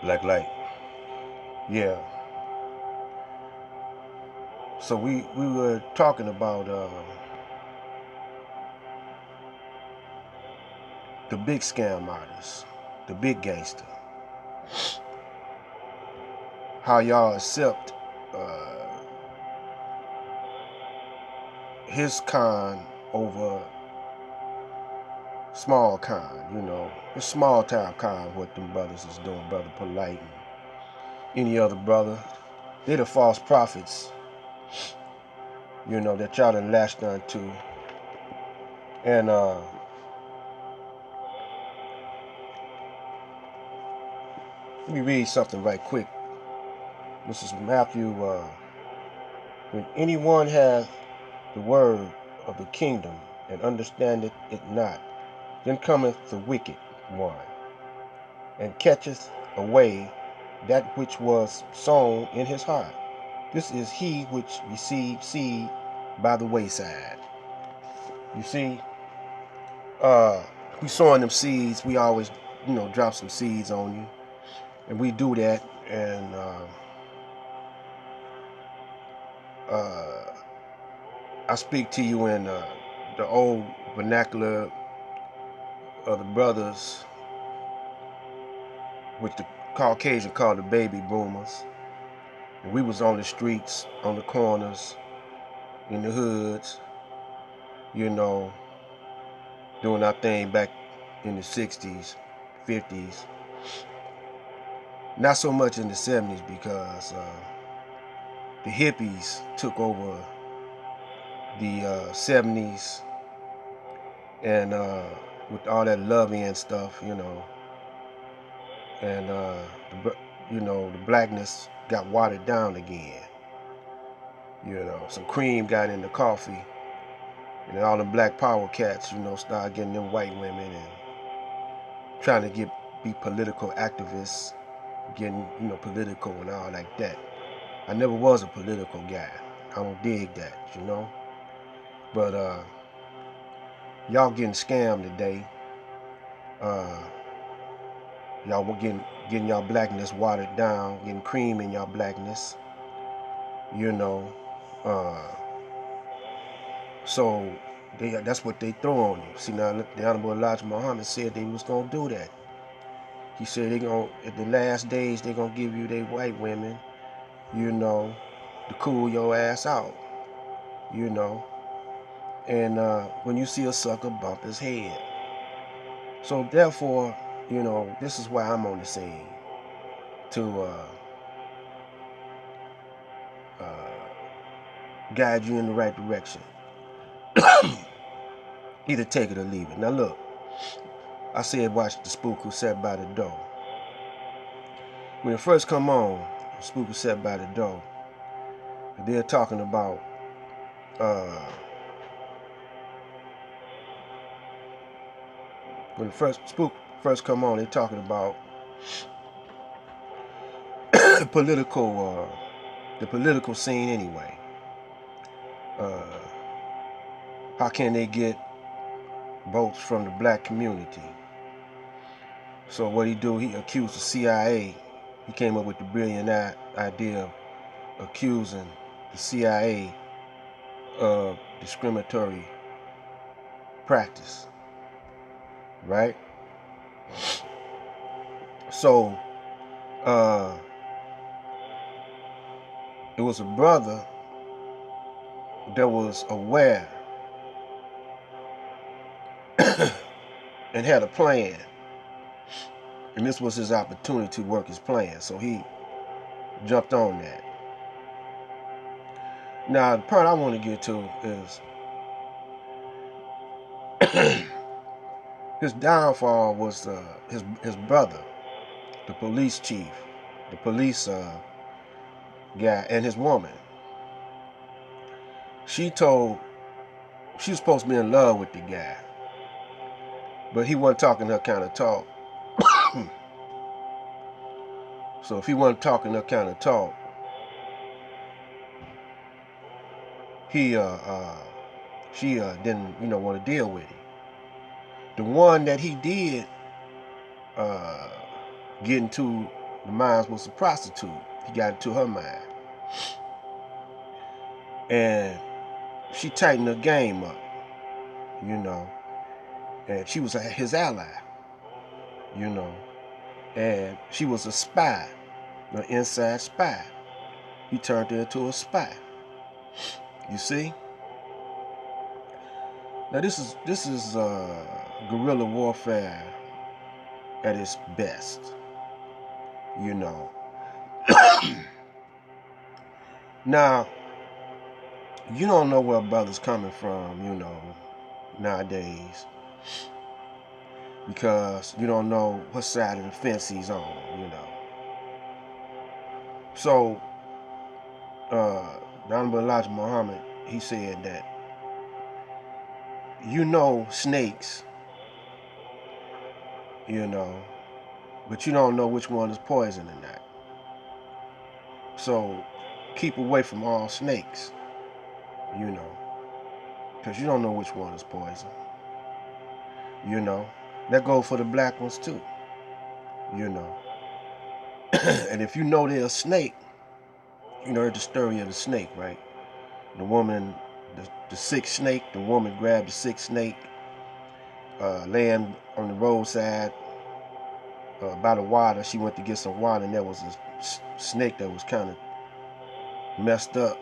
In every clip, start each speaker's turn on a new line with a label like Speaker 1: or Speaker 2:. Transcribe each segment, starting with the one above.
Speaker 1: Black light. Yeah. So we were talking about the big scam artists, the big gangster. How y'all accept his con over small con, the small town con, what them brothers is doing, Brother Polite and any other brother. They the false prophets, that y'all done latched onto. And let me read something right quick. This is Matthew. When anyone hath the word of the kingdom and understandeth it not, then cometh the wicked one, and catcheth away that which was sown in his heart. This is he which received seed by the wayside. You see, we sowing them seeds. We always, drop some seeds on you, and we do that. And I speak to you in the old vernacular of the brothers, which the Caucasian called the baby boomers. And we was on the streets, on the corners, in the hoods, doing our thing back in the 60s, 50s. Not so much in the 70s because the hippies took over the 70s, and with all that love-in stuff, and the blackness got watered down again. Some cream got in the coffee, and all the black power cats, started getting them white women and trying to be political activists, getting, political and all like that. I never was a political guy. I don't dig that, But y'all getting scammed today. Y'all were getting y'all blackness watered down, getting cream in y'all blackness. So that's what they throw on you. See, now the Honorable Elijah Muhammad said they was gonna do that. He said at the last days they gonna give you they white women, to cool your ass out, And when you see a sucker, bump his head. So therefore, this is why I'm on the scene to guide you in the right direction. Either take it or leave it. Now look, I said watch the spook who sat by the door. When it first come on, the spook who sat by the door, they're talking about when the spook first come on, they're talking about the political scene anyway. How can they get votes from the black community? So what he do? He accused the CIA. He came up with the brilliant idea of accusing the CIA of discriminatory practice, right? So it was a brother that was aware and had a plan, and this was his opportunity to work his plan, so he jumped on that. Now the part I want to get to is his downfall was his brother, the police chief, the police guy, and his woman. She was supposed to be in love with the guy, but he wasn't talking her kind of talk. So if he wasn't talking her kind of talk, she didn't want to deal with him. The one that he did get into The mind was a prostitute. He got into her mind. And she tightened her game up, you know. And she was his ally, you know. And she was a spy, an inside spy. He turned her into a spy. You see? Now this is guerrilla warfare at its best, you know. Now, you don't know where brother's coming from, you know, nowadays, because you don't know what side of the fence he's on, you know. So, the Honorable Elijah Muhammad, he said that you know snakes, you know, but you don't know which one is poison or not. So, keep away from all snakes, you know, because you don't know which one is poison, you know. That goes for the black ones too, you know. And if you know they're a snake, you know the story of the snake, right? The woman, the sick snake, the woman grabbed the sick snake, laying on the roadside by the water. She went to get some water, and there was a snake that was kind of messed up.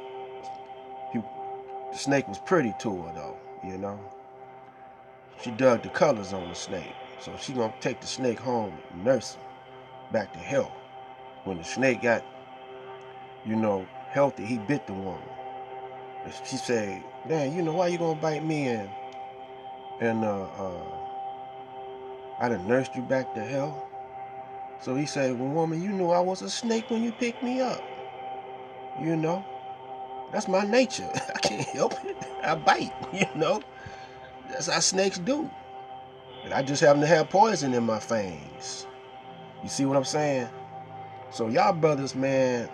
Speaker 1: The snake was pretty to her, though, you know. She dug the colors on the snake, so she gonna take the snake home and nurse him back to health. When the snake got, you know, healthy, he bit the woman. And she said, "Man, you know why you gonna bite me and I done nursed you back to health?" So he said, "Well, woman, you knew I was a snake when you picked me up. You know, that's my nature. I can't help it. I bite, you know. That's how snakes do. And I just happen to have poison in my fangs. You see what I'm saying? So y'all brothers, man,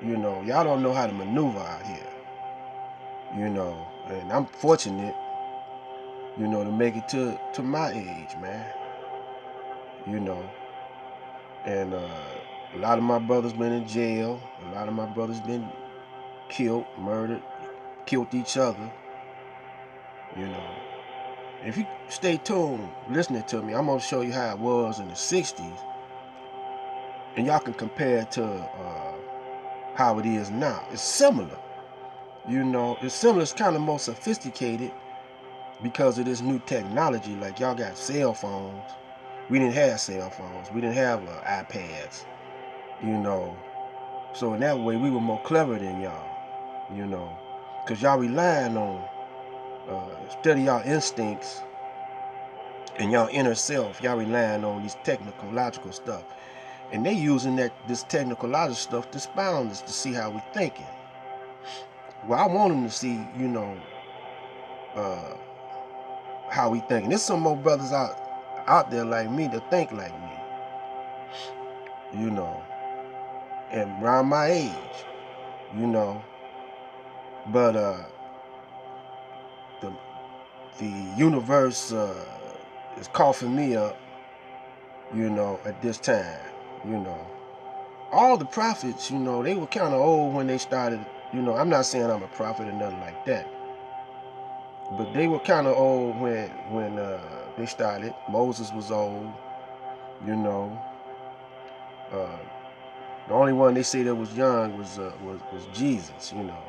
Speaker 1: you know, y'all don't know how to maneuver out here. You know, and I'm fortunate, you know, to make it to my age, man. You know, and a lot of my brothers been in jail. A lot of my brothers been killed, murdered, killed each other. You know, if you stay tuned, listening to me, I'm gonna show you how it was in the '60s, and y'all can compare it to how it is now. It's similar. You know, it's similar. It's kind of more sophisticated because of this new technology. Like y'all got cell phones. We didn't have cell phones. We didn't have iPads. You know, so in that way, we were more clever than y'all. You know, because y'all relying on instead of y'all instincts and y'all inner self, y'all relying on these technological stuff, and they using this technological stuff to spy on us to see how we thinking. Well, I want them to see, you know, how we thinking. There's some more brothers out there like me that think like me, you know, and around my age, you know. But the universe is coughing me up, you know, at this time, you know. All the prophets, you know, they were kind of old when they started, you know. I'm not saying I'm a prophet or nothing like that, but they were kind of old when they started. Moses was old, you know. The only one they say that was young was Jesus, you know.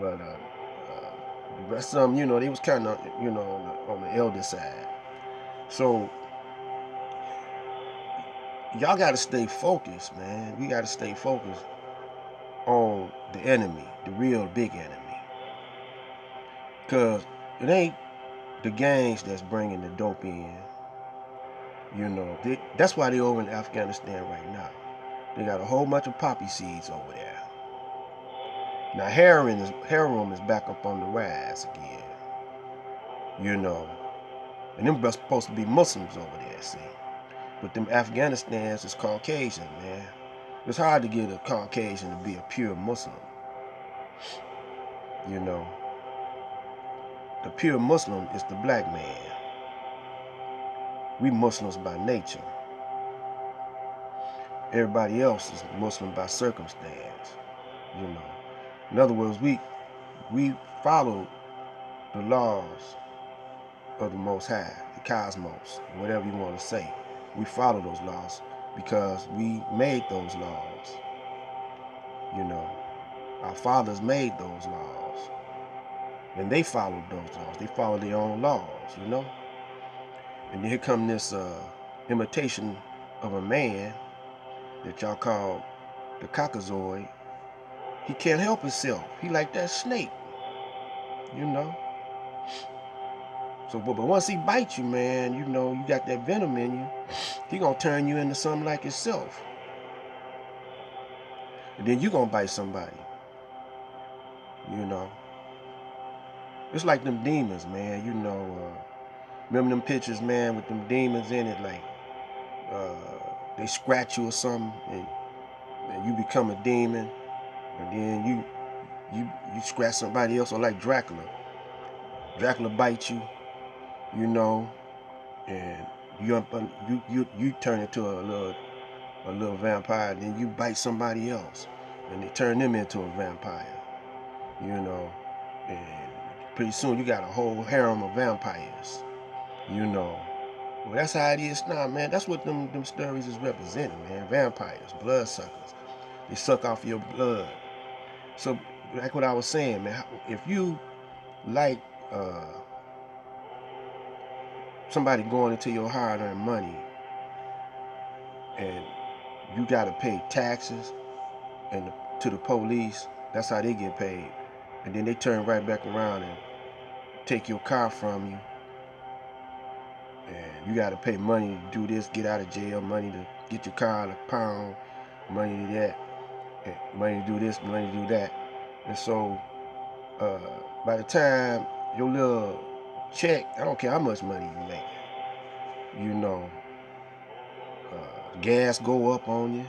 Speaker 1: But the rest of them, you know, they was kind of, you know, on the elder side. So y'all got to stay focused, man. We got to stay focused on the enemy, the real big enemy. Because it ain't the gangs that's bringing the dope in. You know, that's why they're over in Afghanistan right now. They got a whole bunch of poppy seeds over there. Now heroin is back up on the rise again. You know, and them supposed to be Muslims over there, see. But them Afghanistans is Caucasian, man. It's hard to get a Caucasian to be a pure Muslim. You know, the pure Muslim is the black man. We Muslims by nature. Everybody else is Muslim by circumstance. You know. In other words, we follow the laws of the Most High, the cosmos, whatever you want to say. We follow those laws because we made those laws. You know, our fathers made those laws, and they followed those laws. They followed their own laws. You know, and here come this imitation of a man that y'all call the cockazoid. He can't help himself. He like that snake. You know. So, but once he bites you, man, you know, you got that venom in you, he gonna turn you into something like himself. And then you gonna bite somebody. You know. It's like them demons, man. You know, remember them pictures, man, with them demons in it, like they scratch you or something, and you become a demon, and then you scratch somebody else, or like Dracula. Dracula bites you, you know, and you turn into a little vampire, and then you bite somebody else, and they turn them into a vampire, you know, and pretty soon you got a whole harem of vampires, you know. Well, that's how it is now, man. That's what them stories is representing, man. Vampires, bloodsuckers. They suck off your blood. So, like what I was saying, man, if you like somebody going into your hard-earned money, and you got to pay taxes and to the police, that's how they get paid. And then they turn right back around and take your car from you. And you got to pay money to do this, get out of jail, money to get your car out of pound, money to that, money to do this, money to do that. And so by the time your little check, I don't care how much money you make, you know, gas go up on you,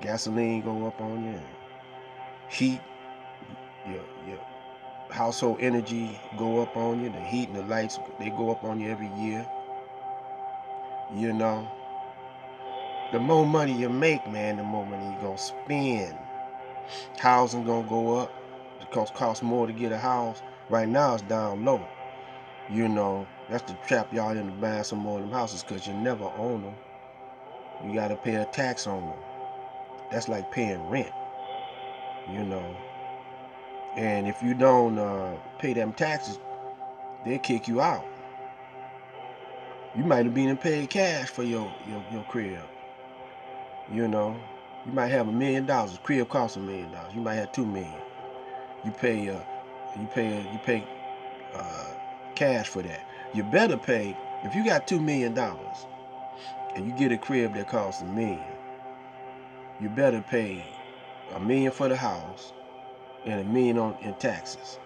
Speaker 1: gasoline go up on you, and heat, your household energy go up on you, the heat and the lights, they go up on you every year. You know, the more money you make, man, the more money you gonna spend. Housing gonna go up because it costs more to get a house. Right now it's down low. You know, that's the trap y'all into buying some more of them houses, because you never own them. You gotta pay a tax on them. That's like paying rent, you know. And if you don't pay them taxes, they'll kick you out. You might have been paid cash for your crib. You know, you might have $1 million. The crib costs $1 million. You might have $2 million. You pay cash for that. You better pay, if you got $2 million and you get a crib that costs $1 million. You better pay $1 million for the house and $1 million in taxes.